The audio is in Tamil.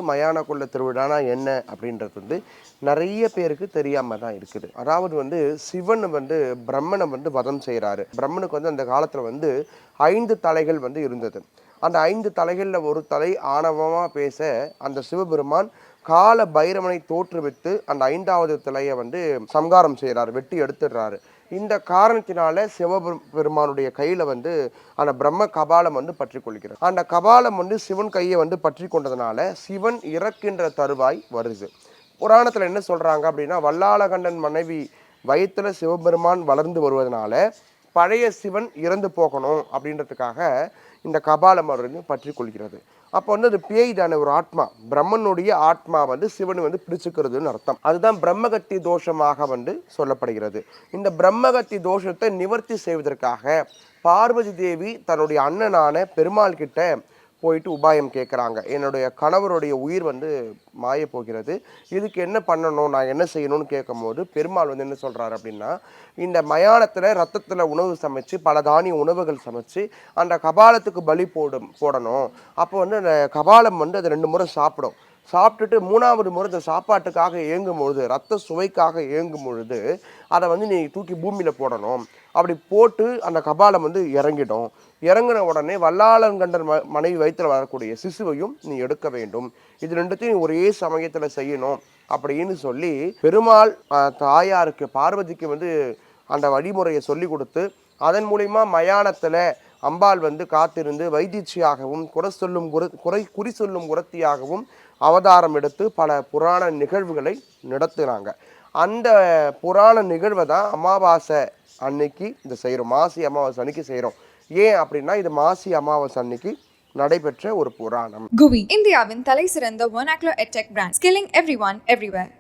மயான கொள்ள திருவிழானா என்ன அப்படின்றது நிறைய பேருக்கு தெரியாம தான் இருக்குது. அதாவது சிவன் பிரம்மனை வதம் செய்கிறாரு. பிரம்மனுக்கு அந்த காலத்தில் 5 தலைகள் இருந்தது. அந்த 5 தலைகளில் ஒரு தலை ஆணவமாக பேச அந்த சிவபெருமான் கால பைரவனை தோற்றுவித்து அந்த 5வது தலையை சம்காரம் செய்கிறார், வெட்டி எடுத்துடுறாரு. இந்த காரணத்தினால சிவபெருமானுடைய கையில் அந்த பிரம்ம கபாலம் பற்றி கொள்கிறது. அந்த கபாலம் சிவன் கையை பற்றி கொண்டதுனால சிவன் இறக்கின்ற தருவாய் வருது. புராணத்தில் என்ன சொல்கிறாங்க அப்படின்னா, வல்லாளகண்டன் மனைவி வயிற்றுல சிவபெருமான் வளர்ந்து வருவதனால பழைய சிவன் இறந்து போகணும் அப்படின்றதுக்காக இந்த கபாலம் பற்றி கொள்கிறது. அப்போ அது பேய் தானே, ஒரு ஆத்மா, பிரம்மனுடைய ஆத்மா சிவன் பிடிச்சுக்கிறதுன்னு அர்த்தம். அதுதான் பிரம்மகத்தி தோஷமாக சொல்லப்படுகிறது. இந்த பிரம்மகத்தி தோஷத்தை நிவர்த்தி செய்வதற்காக பார்வதி தேவி தன்னுடைய அண்ணனான பெருமாள் கிட்ட போயிட்டு உபாயம் கேட்குறாங்க. என்னுடைய கணவருடைய உயிர் மாய போகிறது, இதுக்கு என்ன பண்ணணும், நான் என்ன செய்யணும்னு கேட்கும்போது பெருமாள் என்ன சொல்கிறாரு அப்படின்னா, இந்த மயானத்தில் ரத்தத்தில் உணவு சமைச்சு பல தானிய உணவுகள் சமைச்சு அந்த கபாலத்துக்கு பலி போடணும். அப்போ அந்த கபாலம் அது 2 முறை சாப்பிடும். சாப்பிட்டுட்டு 3வது முறை இந்த சாப்பாட்டுக்காக ஏங்கும் பொழுது, ரத்த சுவைக்காக ஏங்கும் பொழுது அதை நீ தூக்கி பூமியில் போடணும். அப்படி போட்டு அந்த கபாலம் இறங்கிடும். இறங்கின உடனே வல்லாளங்கண்டர் மனைவி வயிற்றில் வரக்கூடிய சிசுவையும் நீ எடுக்க வேண்டும். இது 2த்தையும் ஒரே சமயத்தில் செய்யணும் அப்படின்னு சொல்லி பெருமாள் தாயாருக்கு பார்வதிக்கு அந்த வழிமுறையை சொல்லி கொடுத்து, அதன் மூலிமா மயானத்தில் அம்பாள் காத்திருந்து வைத்தீச்சியாகவும் குறி சொல்லும் குரத்தியாகவும் அவதாரம் எடுத்து பல புராண நிகழ்வுகளை நடத்துனாங்க. அந்த புராண நிகழ்வை தான் அமாவாசை அன்னைக்கு செய்கிறோம், மாசி அமாவாசை அன்னைக்கு செய்கிறோம். ஏன் அப்படின்னா இது மாசி அமாவாசை அன்னைக்கு நடைபெற்ற ஒரு புராணம். GUI இந்தியாவின் தலை சிறந்த vernacular edtech brand, skilling everyone everywhere.